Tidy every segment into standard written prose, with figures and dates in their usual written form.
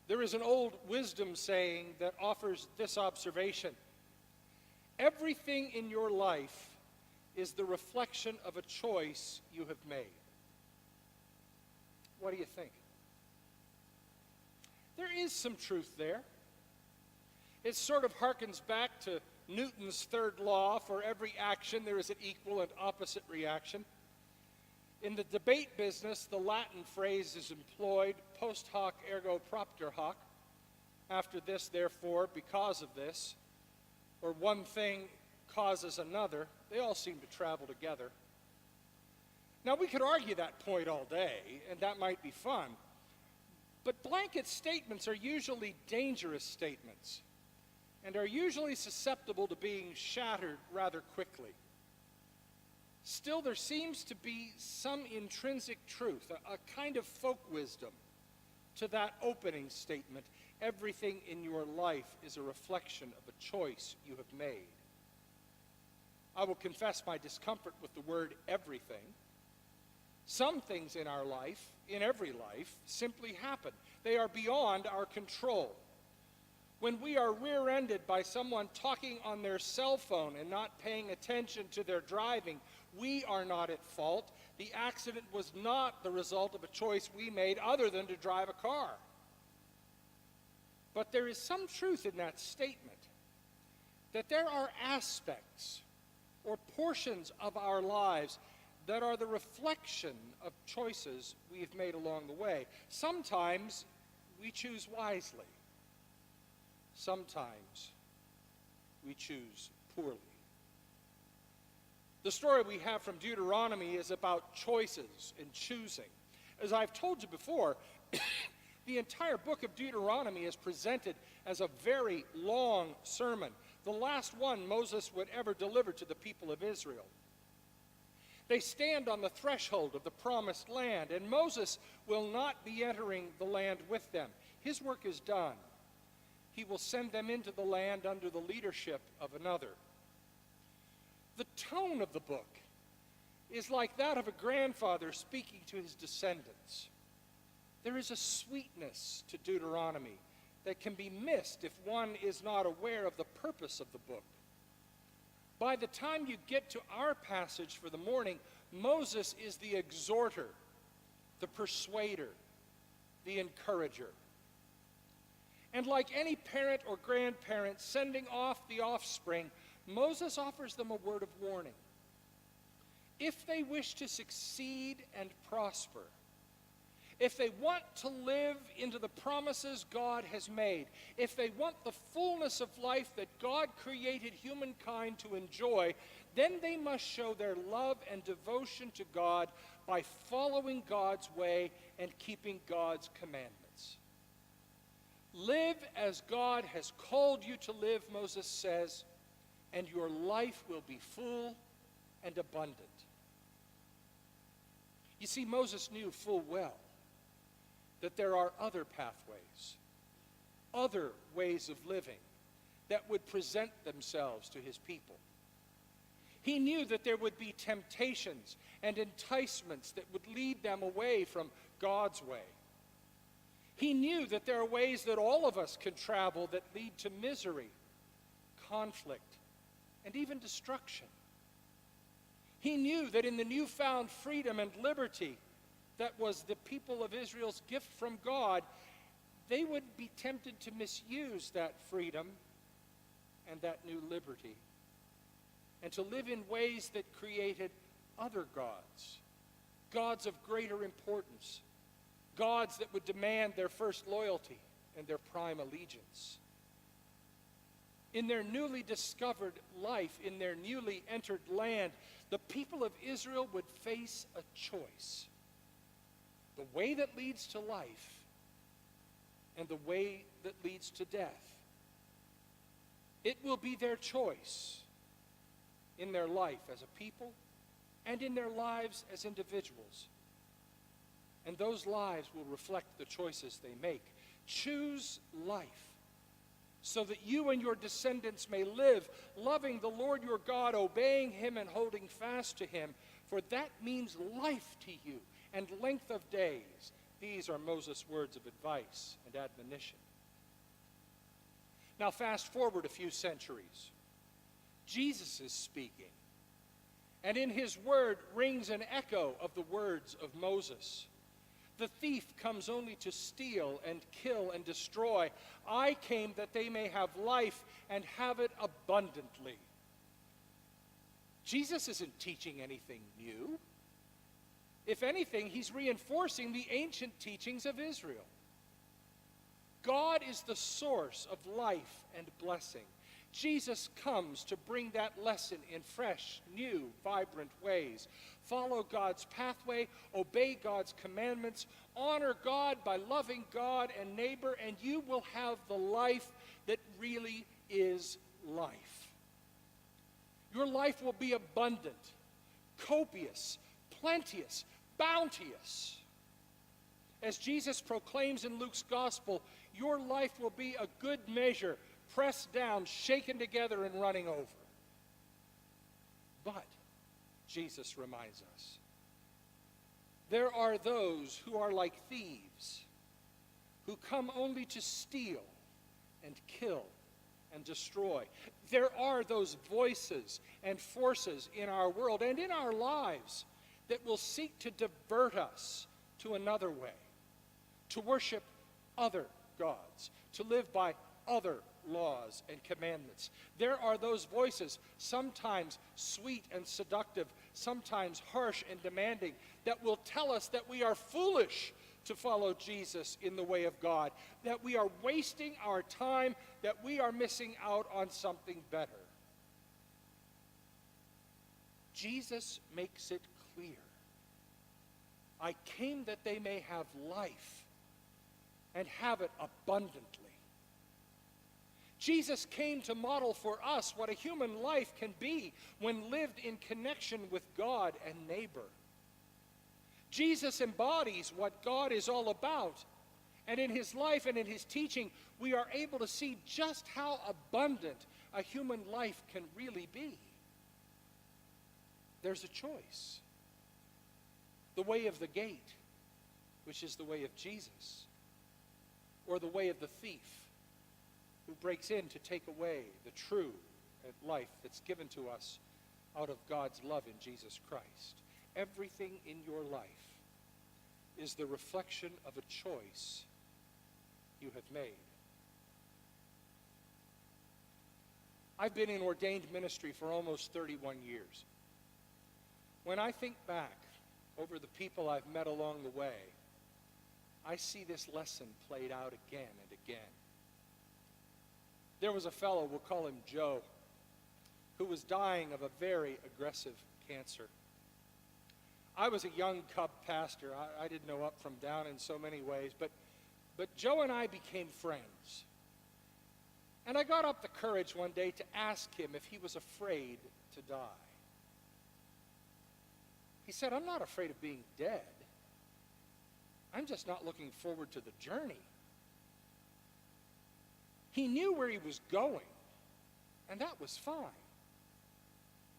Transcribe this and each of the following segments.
There is an old wisdom saying that offers this observation: everything in your life is the reflection of a choice you have made. What do you think? There is some truth there. It sort of harkens back to Newton's third law: for every action there is an equal and opposite reaction. In the debate business, the Latin phrase is employed, post hoc ergo propter hoc, after this, therefore, because of this, or one thing causes another. They all seem to travel together. Now, we could argue that point all day, and that might be fun, but blanket statements are usually dangerous statements and are usually susceptible to being shattered rather quickly. Still, there seems to be some intrinsic truth, a kind of folk wisdom to that opening statement: everything in your life is a reflection of a choice you have made. I will confess my discomfort with the word everything. Some things in our life, in every life, simply happen. They are beyond our control. When we are rear-ended by someone talking on their cell phone and not paying attention to their driving, we are not at fault. The accident was not the result of a choice we made other than to drive a car. But there is some truth in that statement, that there are aspects or portions of our lives that are the reflection of choices we've made along the way. Sometimes we choose wisely. Sometimes we choose poorly. The story we have from Deuteronomy is about choices and choosing. As I've told you before, the entire book of Deuteronomy is presented as a very long sermon, the last one Moses would ever deliver to the people of Israel. They stand on the threshold of the promised land, and Moses will not be entering the land with them. His work is done. He will send them into the land under the leadership of another. The tone of the book is like that of a grandfather speaking to his descendants. There is a sweetness to Deuteronomy that can be missed if one is not aware of the purpose of the book. By the time you get to our passage for the morning, Moses is the exhorter, the persuader, the encourager. And like any parent or grandparent sending off the offspring, Moses offers them a word of warning. If they wish to succeed and prosper, if they want to live into the promises God has made, if they want the fullness of life that God created humankind to enjoy, then they must show their love and devotion to God by following God's way and keeping God's commandments. Live as God has called you to live, Moses says, and your life will be full and abundant. You see, Moses knew full well that there are other pathways, other ways of living that would present themselves to his people. He knew that there would be temptations and enticements that would lead them away from God's way. He knew that there are ways that all of us can travel that lead to misery, conflict, and even destruction. He knew that in the newfound freedom and liberty that was the people of Israel's gift from God, they would be tempted to misuse that freedom and that new liberty, and to live in ways that created other gods, gods of greater importance, gods that would demand their first loyalty and their prime allegiance. In their newly discovered life, in their newly entered land, the people of Israel would face a choice: the way that leads to life and the way that leads to death. It will be their choice in their life as a people and in their lives as individuals. And those lives will reflect the choices they make. Choose life so that you and your descendants may live, loving the Lord your God, obeying him and holding fast to him, for that means life to you and length of days, These are Moses' words of advice and admonition. Now fast forward a few centuries. Jesus is speaking, and in his word rings an echo of the words of Moses. The thief comes only to steal and kill and destroy. I came that they may have life and have it abundantly. Jesus isn't teaching anything new. If anything, he's reinforcing the ancient teachings of Israel. God is the source of life and blessing. Jesus comes to bring that lesson in fresh, new, vibrant ways. Follow God's pathway, obey God's commandments, honor God by loving God and neighbor, and you will have the life that really is life. Your life will be abundant, copious, plenteous, bounteous. As Jesus proclaims in Luke's gospel, your life will be a good measure, pressed down, shaken together, and running over. But, Jesus reminds us, there are those who are like thieves, who come only to steal and kill and destroy. There are those voices and forces in our world and in our lives that will seek to divert us to another way, to worship other gods, to live by other laws and commandments. There are those voices, sometimes sweet and seductive, sometimes harsh and demanding, that will tell us that we are foolish to follow Jesus in the way of God, that we are wasting our time, that we are missing out on something better. Jesus makes it clear. I came that they may have life and have it abundantly. Jesus came to model for us what a human life can be when lived in connection with God and neighbor. Jesus embodies what God is all about, and in his life and in his teaching, we are able to see just how abundant a human life can really be. There's a choice. The way of the gate, which is the way of Jesus, or the way of the thief who breaks in to take away the true life that's given to us out of God's love in Jesus Christ. Everything in your life is the reflection of a choice you have made. I've been in ordained ministry for almost 31 years. When I think back over the people I've met along the way, I see this lesson played out again and again. There was a fellow, we'll call him Joe, who was dying of a very aggressive cancer. I was a young cub pastor. I didn't know up from down in so many ways, but Joe and I became friends. And I got up the courage one day to ask him if he was afraid to die. He said, "I'm not afraid of being dead. I'm just not looking forward to the journey." He knew where he was going, and that was fine.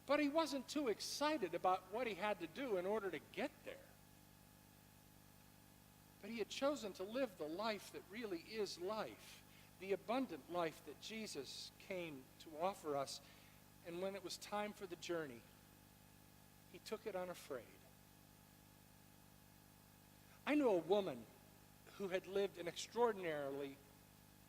But he wasn't too excited about what he had to do in order to get there. But he had chosen to live the life that really is life, the abundant life that Jesus came to offer us. And when it was time for the journey, he took it unafraid. I knew a woman who had lived an extraordinarily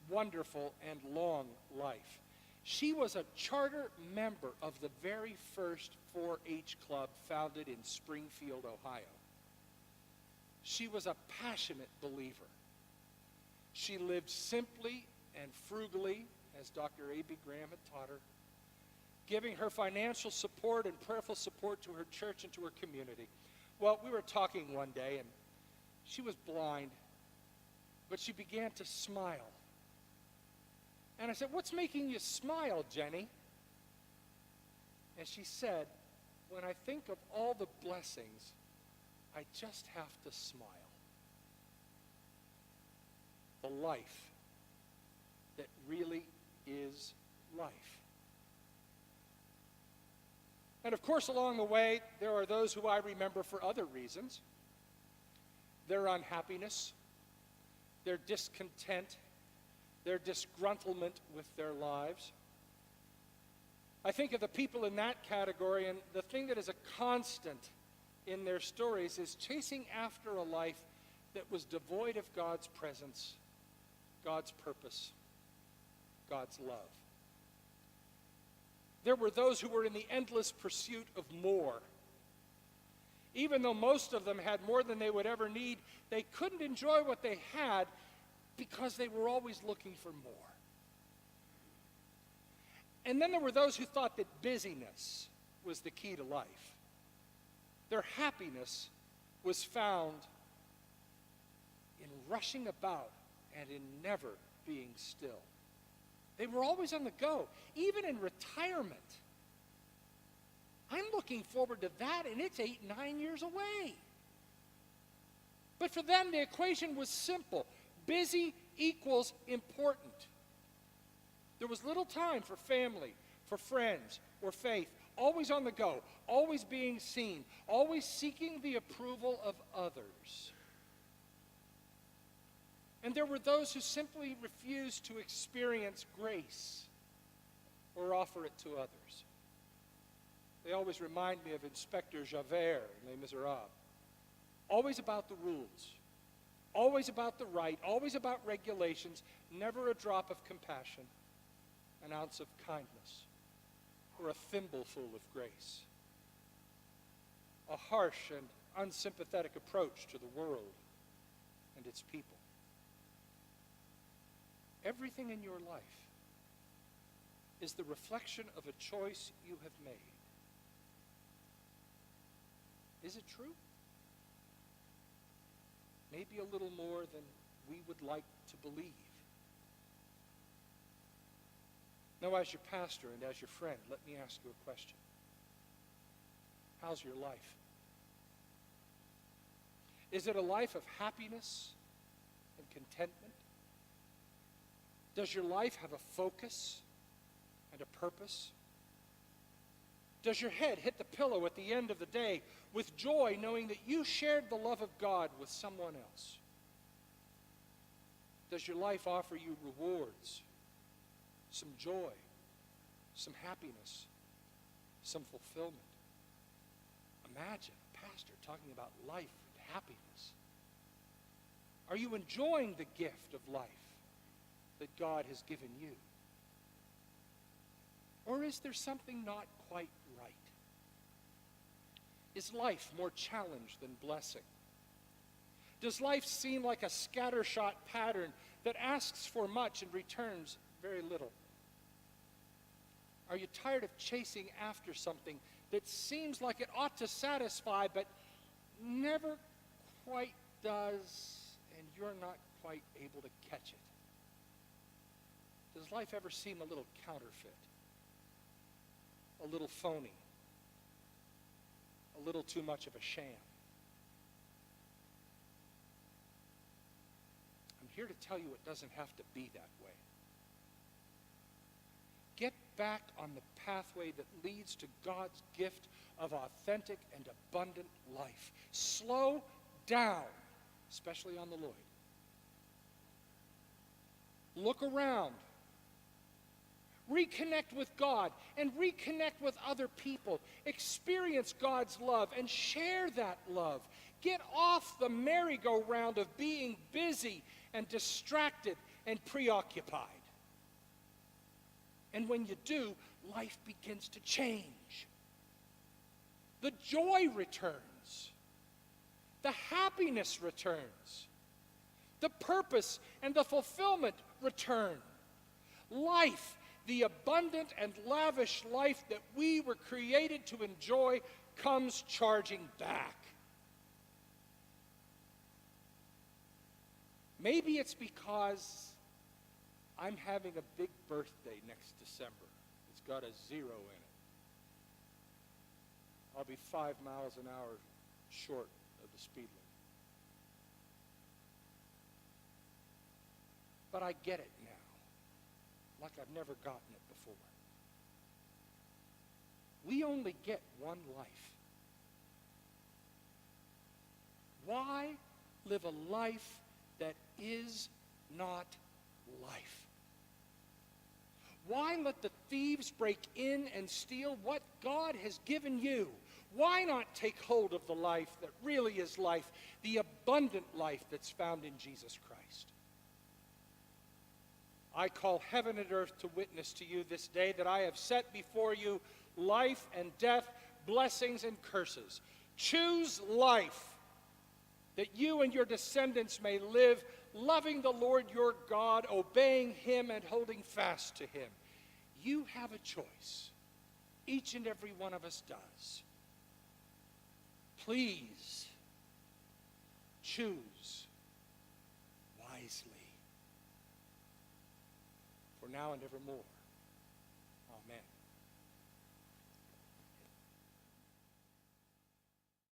wonderful and long life. She was a charter member of the very first 4-H club founded in Springfield, Ohio. She was a passionate believer. She lived simply and frugally, as Dr. A.B. Graham had taught her, giving her financial support and prayerful support to her church and to her community. Well, we were talking one day, and she was blind, but she began to smile. And I said, "What's making you smile, Jenny?" And she said, "When I think of all the blessings, I just have to smile." The life that really is life. And of course, along the way, there are those who I remember for other reasons. their unhappiness, their discontent, their disgruntlement with their lives. I think of the people in that category, and the thing that is a constant in their stories is chasing after a life that was devoid of God's presence, God's purpose, God's love. There were those who were in the endless pursuit of more. Even though most of them had more than they would ever need, they couldn't enjoy what they had because they were always looking for more. And then there were those who thought that busyness was the key to life. Their happiness was found in rushing about and in never being still. They were always on the go, even in retirement. I'm looking forward to that, and it's 8, 9 years away. But for them, the equation was simple. Busy equals important. There was little time for family, for friends, or faith. Always on the go, always being seen, always seeking the approval of others. And there were those who simply refused to experience grace or offer it to others. They always remind me of Inspector Javert in Les Miserables. Always about the rules, always about the right, always about regulations, never a drop of compassion, an ounce of kindness, or a thimbleful of grace. A harsh and unsympathetic approach to the world and its people. Everything in your life is the reflection of a choice you have made. Is it true? Maybe a little more than we would like to believe. Now, as your pastor and as your friend, let me ask you a question. How's your life? Is it a life of happiness and contentment? Does your life have a focus and a purpose? Does your head hit the pillow at the end of the day with joy, knowing that you shared the love of God with someone else? Does your life offer you rewards, some joy, some happiness, some fulfillment? Imagine a pastor talking about life and happiness. Are you enjoying the gift of life that God has given you? Or is there something not quite right? Is life more challenge than blessing? Does life seem like a scattershot pattern that asks for much and returns very little? Are you tired of chasing after something that seems like it ought to satisfy but never quite does, and you're not quite able to catch it? Does life ever seem a little counterfeit? A little phony? A little too much of a sham? I'm here to tell you it doesn't have to be that way. Get back on the pathway that leads to God's gift of authentic and abundant life. Slow down, especially on the Lloyd. Look around. Reconnect with God and reconnect with other people. Experience God's love and share that love. Get off the merry-go-round of being busy and distracted and preoccupied. And when you do, life begins to change. The joy returns. The happiness returns. The purpose and the fulfillment return. Life, the abundant and lavish life that we were created to enjoy, comes charging back. Maybe it's because I'm having a big birthday next December. It's got a 0 in it. I'll be 5 miles an hour short of the speed limit. But I get it now, like I've never gotten it before. We only get one life. Why live a life that is not life? Why let the thieves break in and steal what God has given you? Why not take hold of the life that really is life, the abundant life that's found in Jesus Christ? I call heaven and earth to witness to you this day that I have set before you life and death, blessings and curses. Choose life, that you and your descendants may live, loving the Lord your God, obeying him and holding fast to him. You have a choice. Each and every one of us does. Please choose wisely. For now and evermore. Amen.